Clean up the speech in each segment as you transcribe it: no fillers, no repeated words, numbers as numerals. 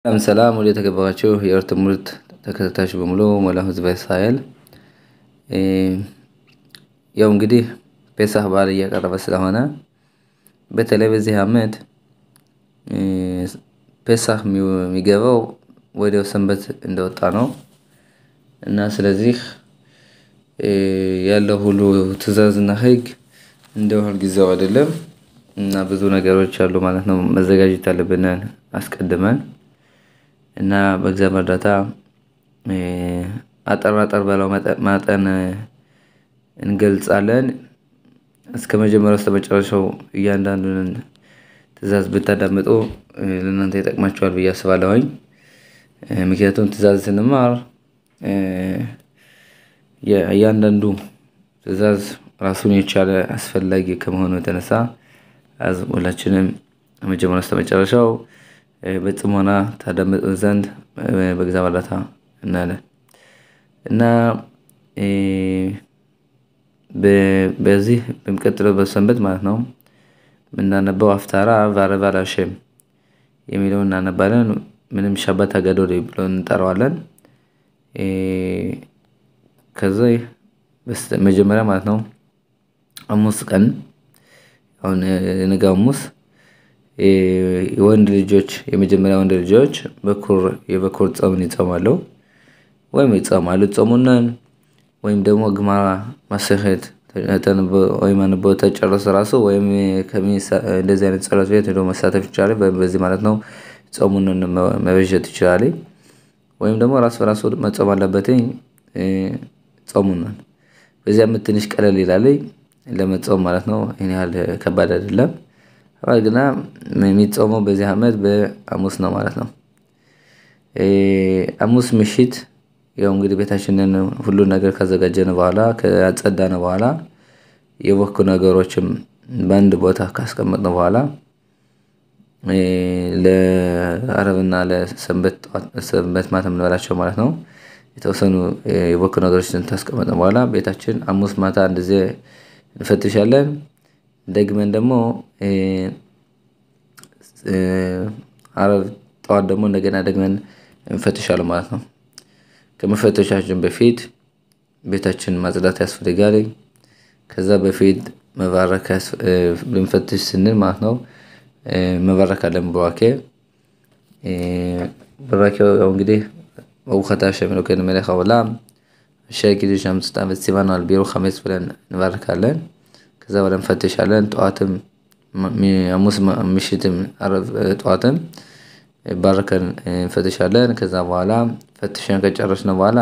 ሰላም ወደ ተከበራችሁ የእርት ምርት ተከታታዮች በሙሉ ሞላው ህዝብ እስራኤል ያው እንግዲህ ፔሳህ በዓል እየቀረበ ስለሆነ በተለይ በዚህ አመት ፔሳህ የሚገባው ወዲያው ሰንበት እንደወጣ ነው እና ስለዚህ ያለው ሁሉ ትዕዛዝና ህግ እንደው ጊዜው አይደለም እና ብዙ ነገሮች አሉ ማለት ነው መዘጋጀት አለብን አስቀድመን እና በእግዚአብሔር እርዳታ አጠር ባለው መጠን እንገልጻለን እስከመጀመሪያው እስከ መጨረሻው እያንዳንዱን ትዕዛዝ ብታዳምጡ ለእናንተ ይጠቅማችኋል ብዬ አስባለሁኝ ምክንያቱም ትዕዛዝ ስንማር እያንዳንዱ ትዕዛዝ ራሱን የቻለ አስፈላጊ ከመሆኑ የተነሳ ሁላችንም ከመጀመሪያው እስከ መጨረሻው በጥሞና ታዳምጡ ዘንድ በእግዚአብሔር እርዳታ እናለን እና በዚህ በሚቀጥለው በሰንበት ማለት ነው ምናነበው አፍታራ ቫረቫ ላሸም የሚለውን እናነባለን ምንም ሻባት አጋዶር ብለን እንጠራዋለን ከዛ መጀመሪያ ማለት ነው ሐሙስ ቀን አሁን ነገ ሐሙስ የወንድ ልጆች የመጀመሪያ ወንድ ልጆች የበኩር ጾም ይጾማሉ ወይም ይጾማሉ ጾሙናን ወይም ደግሞ ግማራ ማሰኸት ወይም አንቦ ተጨረሰ ራሱ ወይም እንደዚህ አይነት ጸሎት ቤት ሄዶ መሳተፍ ይችላል በዚህ ማለት ነው ጾሙን መበጀት ይችላል ወይም ደግሞ ራሱ መጾም አለበት ጾሙን በዚያ ትንሽ ቀለል ይላል ለመጾም ማለት ነው እኔ ያህል ከባድ አይደለም አባግና የሚጾመው በዚህ አመት በሐሙስ ነው ማለት ነው ሐሙስ ምሽት ያው እንግዲህ ቤታችንን ሁሉ ነገር ካዘጋጀን በኋላ ከአጸዳን በኋላ የወኩ ነገሮችም በአንድ ቦታ ካስቀመጥን በኋላ ለአረብና ለሰንበት ማተም እንበላቸው ማለት ነው የተወሰኑ የወኩ ነገሮችን ታስቀመጥን በኋላ ቤታችን ሐሙስ ማታ እንደዚህ እንፈትሻለን ደግመን ደግሞ አረብ ጠዋት ደግሞ እንደገና ደግመን እንፈትሻለን ማለት ነው ከመፈተሻችን በፊት ቤታችን ማጽዳት ያስፈልጋል ከዛ በፊት መባረክ ልንፈትሽ ስንል ማለት ነው መባረክ አለን በራከው እንግዲህ ወውኸታ ሸምነው ከነመለኻ ወላ ሸኪል ሸምስ ታበት ሲባናል ቢሮ ኸመስ ብለን እንባረካለን ከዛ በኋላ እንፈትሻለን ጠዋትም ሐሙስ ምሽትም አረብ ጠዋትም ባርከን እንፈትሻለን ከዛ በኋላ ፈትሸን ከጨረስን በኋላ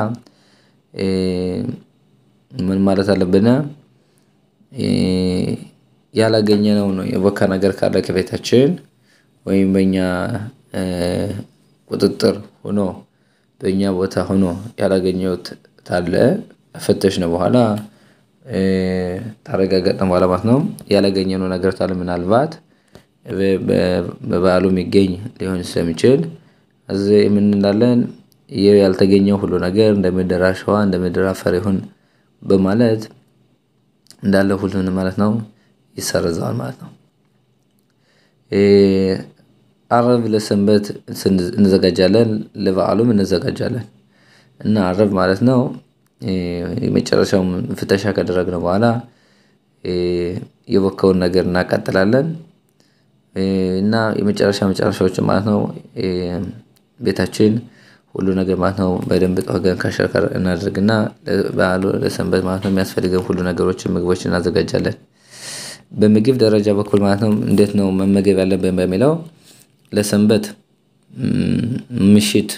ምን ማለት አለብን ያላገኘነው ነው የወካ ነገር ካለ ከቤታችን ወይም በእኛ ቁጥጥር ሆኖ በእኛ ቦታ ሆኖ ያላገኘውት ታለ ፈተሽነ በኋላ ታረጋግጠን በኋላ ማለት ነው ያላገኘነው ነገር ታለ ምናልባት በበዓሉ የሚገኝ ሊሆን ስለሚችል እዚህ ምን እንዳለን ያልተገኘው ሁሉ ነገር እንደምድራሽዋ እንደምድራፈር ይሁን በማለት እንዳለ ሁሉን ማለት ነው ይሰረዛል ማለት ነው አረብ ለሰንበት እንዘጋጃለን ለበዓሉም እንዘጋጃለን እና አረብ ማለት ነው የመጨረሻው ፍተሻ ካደረግን በኋላ የወከውን ነገር እናቀጥላለን እና የመጨረሻዎች ማለት ነው ቤታችን ሁሉ ነገር ማለት ነው በደንብ ጠገን ካሸከር እናደርግና በዓሉ ለሰንበት ማለት ነው የሚያስፈልገው ሁሉ ነገሮችን ምግቦችን እናዘጋጃለን በምግብ ደረጃ በኩል ማለት ነው እንዴት ነው መመገብ ያለብን በሚለው ለሰንበት ምሽት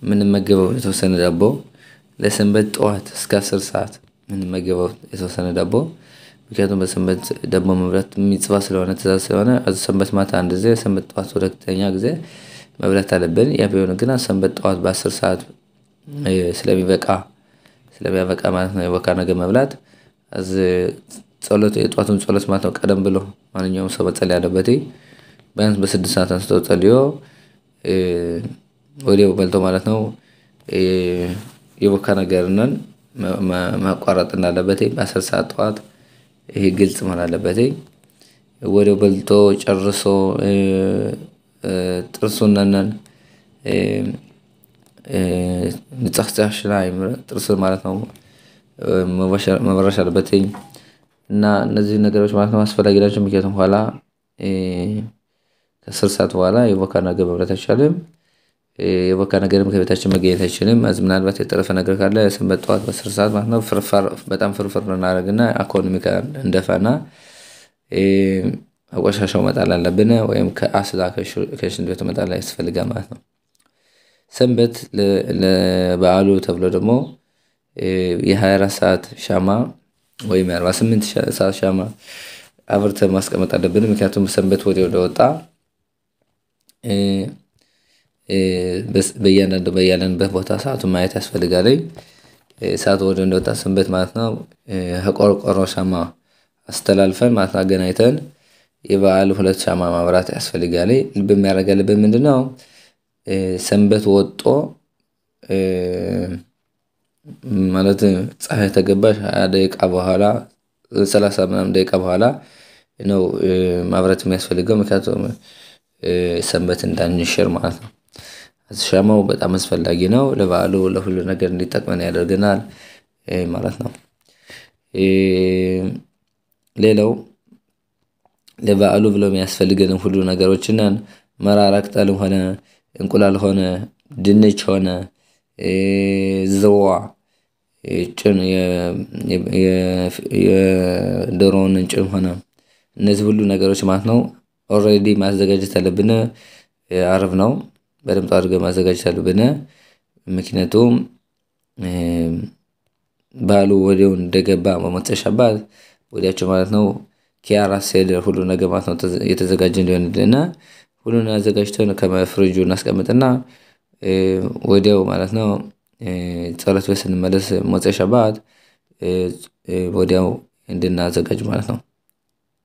ምን መገበው የተወሰነ ዳቦ ለሰንበት ጠዋት እስከ 10 ሰዓት ምን መገበው የተወሰነ ዳቦ ምክንያቱም በሰንበት ዳቦ መብላት የሚጽፋ ስለሆነ ትእዛዝ ስለሆነ ሰንበት ማታ አንድ ጊዜ ሰንበት ጠዋት ሁለተኛ ጊዜ መብላት አለብን ያ ቢሆን ግን ሰንበት ጠዋት በ10 ሰዓት ስለሚያበቃ ማለት ነው የወካ ነገር መብላት አዝ ጸሎት የጧቱን ጸሎት ማለት ነው ቀደም ብሎ ማንኛውም ሰው መጸለይ አለበት ቢያንስ በ6 ሰዓት አንስቶ ጸልዮ ወዲያው በልቶ ማለት ነው የወካ ነገርነን ማቋረጥ እንዳለበት በ10 ሰዓት ጠዋት ይሄ ግልጽ ማለት አለበት ወዲያው በልቶ ጨርሶ ጥርሱን ንጽህጽህ ሽላይ ጥርስ ማለት ነው መበረሽ አለበትኝ እና እነዚህ ነገሮች ማለት ነው አስፈላጊ ናቸው። ምክንያቱም በኋላ ከ10 ሰዓት በኋላ የቦካ ነገር መብላት አይቻልም። የቦካ ነገርም ከቤታችን መገኘት አይችልም። ምናልባት የጠረፈ ነገር ካለ ሰንበት ጠዋት በ10 ሰዓት ማለት ነው ፍርፍር በጣም ፍርፍር እናደርግና ኢኮኖሚካ እንደፋና ቆሻሻው መጣል አለብን ወይም ከአስላ ከሽንት ቤት መጣል ያስፈልጋል ማለት ነው። ሰንበት ለበዓሉ ተብሎ ደግሞ የ24 ሰዓት ሻማ ወይም 48 ሰዓት ሻማ አብርተን ማስቀመጥ አለብን። ምክንያቱም ሰንበት ወዲያው እንደወጣ በያለንበት ቦታ ሰዓቱን ማየት ያስፈልጋል። ሰዓቱ ወዲያው እንደወጣ ሰንበት ማለት ነው ቆርቆሮ ሻማ አስተላልፈን ማለት አገናኝተን የበዓል 2 ሻማ ማብራት ያስፈልጋል። ልብ የሚያደርግ ያለብን ምንድነው ሰንበት ወጦ ማለት ፀሐይ ተገባሽ 20 ደቂቃ በኋላ 30 ምናምን ደቂቃ በኋላ ነው ማብራት የሚያስፈልገው። ምክንያቱም ሰንበት እንዳንሽር ማለት ነው። ሻማው በጣም አስፈላጊ ነው ለበዓሉ ለሁሉ ነገር እንዲጠቅመን ያደርገናል ማለት ነው። ሌላው ለበዓሉ ብሎ የሚያስፈልገን ሁሉ ነገሮችን መራራ ቅጠልም ሆነ እንቁላል ሆነ ድንች ሆነ ዝዋ ጭን የዶሮውን ጭን ሆነ እነዚህ ሁሉ ነገሮች ማለት ነው ኦሬዲ ማዘጋጀት አለብን። አርብ ነው በደንብ አድርገን ማዘጋጀት አለብን። ምክንያቱም ባሉ ወዲያው እንደገባ መመጸሻባት ወዲያቸው ማለት ነው ኪያራ ሴል ሁሉ ነገር ማለት ነው የተዘጋጀ እንዲሆንልና ሁሉን አዘጋጅተን ከፍሪጁ እናስቀምጥና ወዲያው ማለት ነው ጸሎት ቤት ስንመለስ መጸሻባት ወዲያው እንድናዘጋጅ ማለት ነው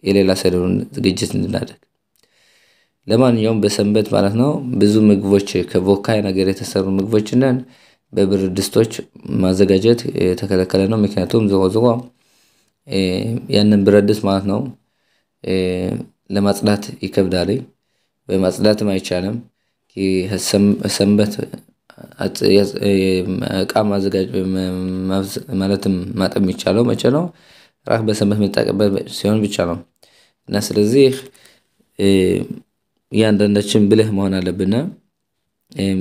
የሌላ ሰሉን ዝግጅት እንድናደርግ። ለማንኛውም በሰንበት ማለት ነው ብዙ ምግቦች ከቦካይ ነገር የተሰሩ ምግቦችን በብረት ድስቶች ማዘጋጀት የተከለከለ ነው። ምክንያቱም ዝዋ ያንን ብረት ድስት ማለት ነው ለማጽዳት ይከብዳል በማጽዳትም አይቻልም። ሰንበት እቃ ማዘጋጀት ማለትም ማጠብ የሚቻለው መቼ ነው ራስ በሰንበት መጣቀበት ሲሆን ብቻ ነው። እና ስለዚህ ያንዳንዳችን ብልህ መሆን አለብን።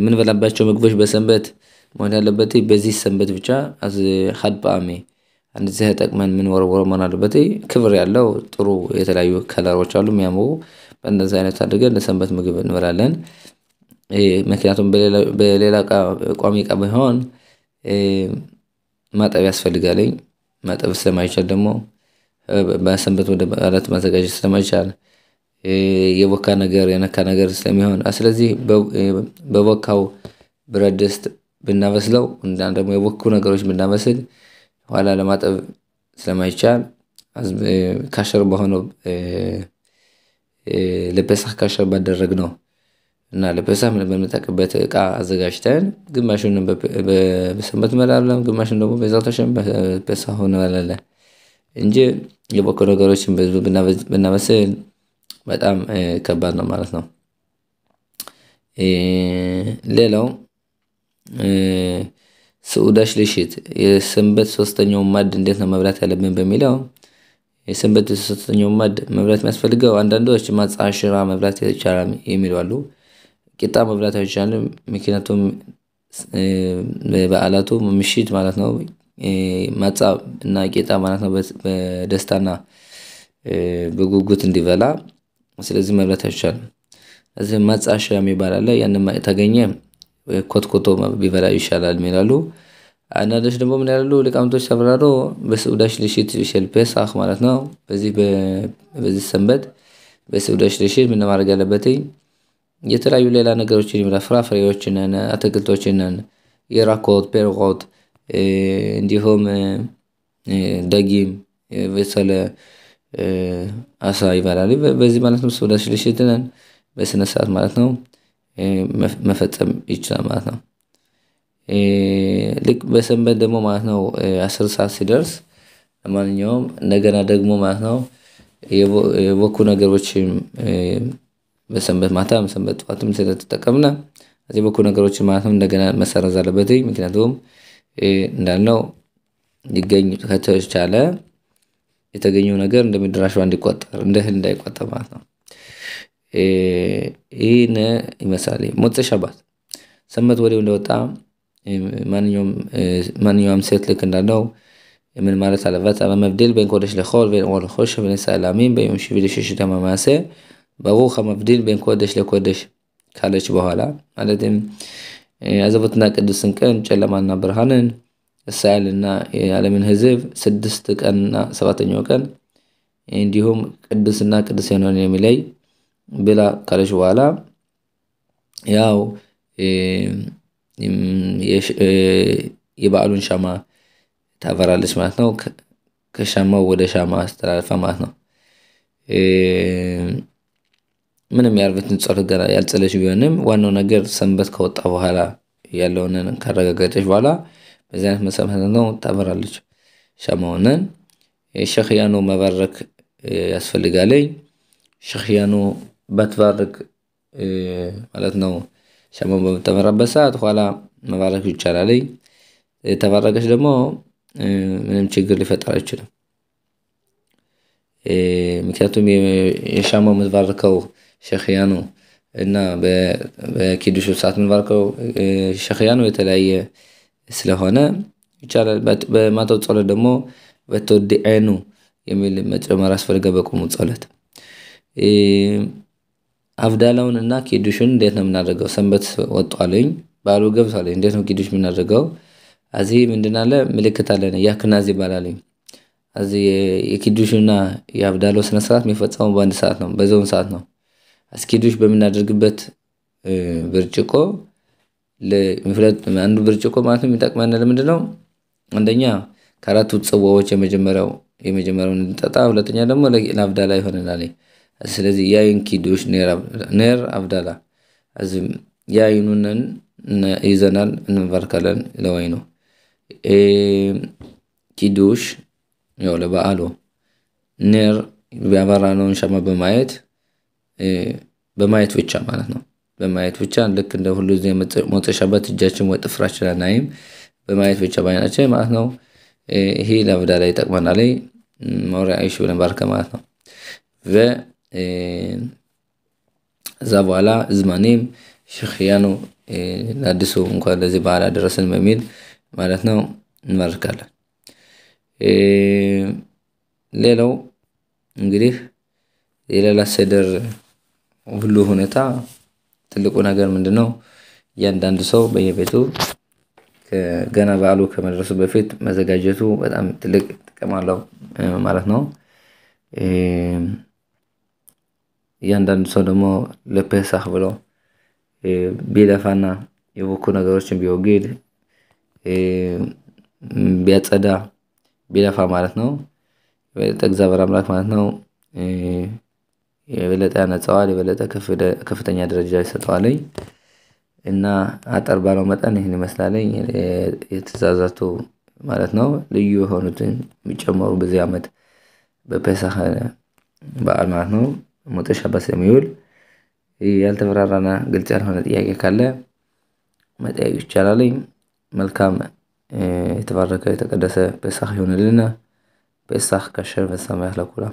ምን በላባቸው ምግቦች በሰንበት መሆን ያለበት በዚህ ሰንበት ብቻ አዝ ሐድባሜ አንድ ዘህ ተጠቅመን ምን ወርወር መሆን አለበት። ክብር ያለው ጥሩ የተለያዩ ከለሮች አሉ የሚያምሩ በእንደዚህ አይነት አድርገን ለሰንበት ምግብ እንበላለን። ምክንያቱም በሌላ ቋሚ ዕቃ ቢሆን ማጠብ ያስፈልጋል። ማጠብ ስለማይቻል ደግሞ በሰንበት ወደ በዓላት ማዘጋጀት ስለማይቻል የቦካ ነገር የነካ ነገር ስለሚሆን ስለዚህ በቦካው ብረት ድስት ብናበስለው እና ደግሞ የቦኩ ነገሮች ብናበስል ኋላ ለማጠብ ስለማይቻል ካሸር በሆነው ለፔሳህ ካሸር ባደረግነው እና ለፔሳህ ምን በመጠቀበት ዕቃ አዘጋጅተን ግማሹን በሰንበት መላለም ግማሹን ደግሞ በዛው ተሸም በፔሳህ ሆነ አላለ እንጂ የቦኩ ነገሮችን ብናበስል በጣም ከባድ ነው ማለት ነው። ሌላው ስዑዳሽ ለሽት የሰንበት ሶስተኛው ማድ እንዴት ነው መብላት ያለብን በሚለው የሰንበት ሶስተኛው ማድ መብላት የሚያስፈልገው አንዳንዶች ማጻሽራ መብላት ይቻላል የሚሉ አሉ። ቂጣ መብላት አይቻልም ምክንያቱም በበዓላቱ ምሽት ማለት ነው ማጻ እና ቂጣ ማለት ነው በደስታና በጉጉት እንዲበላ ስለዚህ መብላት አይቻልም። እዚህ ማጻሻ የሚባል አለ ያንን ተገኘ ኮትኮቶ ቢበላ ይሻላል ይላሉ። አንዳንዶች ደግሞ ምን ያላሉ ሊቃውንቶች ተብራሮ በስዑዳሽ ለሽት ሸል ፔሳህ ማለት ነው በዚህ ሰንበት በስዑዳሽ ለሽት ምን ማድረግ ያለበት የተለያዩ ሌላ ነገሮችን ይብላ ፍራፍሬዎችን አትክልቶችን የራኮት ፔርቆት እንዲሁም ደጊም በሰለ አሳ ይባላል በዚህ ማለት ነው ስዑዳሽ ለሽትን በስነ ስርዓት ማለት ነው መፈጸም ይችላል ማለት ነው። ልክ በሰንበት ደግሞ ማለት ነው 10 ሰዓት ሲደርስ ለማንኛውም እንደገና ደግሞ ማለት ነው የቦኩ ነገሮች በሰንበት ማታም ሰንበት ጠዋትም ስለተጠቀምና እዚህ በኩል ነገሮችን ማለት ነው እንደገና መሰረዝ አለበት ምክንያቱም እንዳልነው ሊገኝ ከተቻለ የተገኘው ነገር እንደምድራሽ እንዲቆጠር እንደ እህል እንዳይቆጠር ማለት ነው። ይሄን ይመስላል ሞት ሸባት ሰንበት ወዲያው እንደወጣ ማንኛውም ሴት ልክ እንዳለው ምን ማለት አለበት መብደል בין קודש לחול בין אור לחושך בין סלמים ביום שביעי לששת ימי המעשה ברוך המבדיל בין קודש לקודש ካለች በኋላ ማለትም አዘቦትና ቅዱስን ቀን ጨለማና ብርሃንን እስራኤልና የዓለምን ሕዝብ 6 ቀንና 7ኛው ቀን እንዲሁም ቅዱስና ቅዱስ የሆነውን የሚለይ ብላ ካለች በኋላ ያው የበዓሉን ሻማ ታበራለች ማለት ነው። ከሻማው ወደ ሻማ አስተላልፋ ማለት ነው። ምንም ያርበትን ጸሎት ገና ያልጸለች ቢሆንም ዋናው ነገር ሰንበት ከወጣ በኋላ ያለውን ካረጋገጠች በኋላ በዚህ አይነት መሰረት ነው ታበራለች ሻማውን። ሸኺያኑ መባረክ ያስፈልጋል። ሸኺያኑ ባትባረክ ማለት ነው ሻማው በተበራበት ሰዓት ኋላ መባረክ ይቻላል። ተባረከች ደግሞ ምንም ችግር ሊፈጠር አይችልም። ምክንያቱም የሻማው መባረከው ሸኺያኑ እና በኪዱሽ ሰዓት መባረከው ሸኺያኑ የተለያየ ስለሆነ ይቻላል። በማታው ጸሎት ደግሞ በተወዲዐኑ የሚል መጨመር አስፈልገው በቆሙ ጸሎት አፍዳላውን እና ኪዱሽን እንዴት ነው የምናደርገው? ሰንበት ወጣለኝ ባሉ ገብቷለኝ እንዴት ነው ኪዱሽ የምናደርገው? እዚህ ምንድነው አለ ምልክት አለና ያክናዝ ይባላል። እዚህ የኪዱሽና የአፍዳላው ስነ ስርዓት የሚፈጸመው በአንድ ሰዓት ነው በዛውን ሰዓት ነው። አስኪዱሽ በመናደርግበት ብርጭቆ ለምፍለት አንዱ ብርጭቆ ማለት ነው የሚጠቅመን ለምንድነው? አንደኛ ከአራቱ ጽዋዎች የመጀመሪያውን እንጠጣ፣ ሁለተኛ ደግሞ ለአፍዳላ ይሆነናል። ስለዚህ ያይን ኪዱሽ ነር አፍዳላ አዝም ያይኑንን ይዘናል እንባርካለን ለወይኑ ኪዱሽ ያው ለበዓሉ ነር ቢያበራነውን ሻማ በማየት ብቻ ማለት ነው። በማየት ብቻ ልክ እንደ ሁሉ ጊዜ ሞተሻበት እጃችን ወጥፍራችን አናይም በማየት ብቻ ባይናችን ማለት ነው። ይሄ ለአፍዳላ ይጠቅመናል ማውሪያ አይሽ ብለን ባርከ ማለት ነው። እዛ በኋላ ዝማኔም ሸኺያኑ ለአዲሱ እንኳን ለዚህ በዓል አደረሰን በሚል ማለት ነው እንባርካለን። ሌላው እንግዲህ የሌላ ሰደር ሁሉ ሁኔታ ትልቁ ነገር ምንድነው? እያንዳንዱ ሰው በየቤቱ ገና በዓሉ ከመድረሱ በፊት መዘጋጀቱ በጣም ትልቅ ጥቅም አለው ማለት ነው። እያንዳንዱ ሰው ደግሞ ለፔሳህ ብሎ ቢለፋና የቦኩ ነገሮችን ቢወግድ ቢያጸዳ ቢለፋ ማለት ነው የበለጠ አምላክ ማለት ነው የበለጠ ያነጻዋል፣ የበለጠ ከፍተኛ ደረጃ ይሰጠዋል። እና አጠር ባለው መጠን ይሄን ይመስላል የተዛዛቱ ማለት ነው ልዩ የሆኑትን የሚጨመሩ በዚህ አመት በፔሳህ በዓል ማለት ነው ሞተሻበት የሚውል ያልተፈራራና ግልጽ ያልሆነ ጥያቄ ካለ መጠየቅ ይቻላል። መልካም የተባረከ የተቀደሰ ፔሳህ ይሁንልና ፔሳህ ከሸር በሰማይ ለኩላ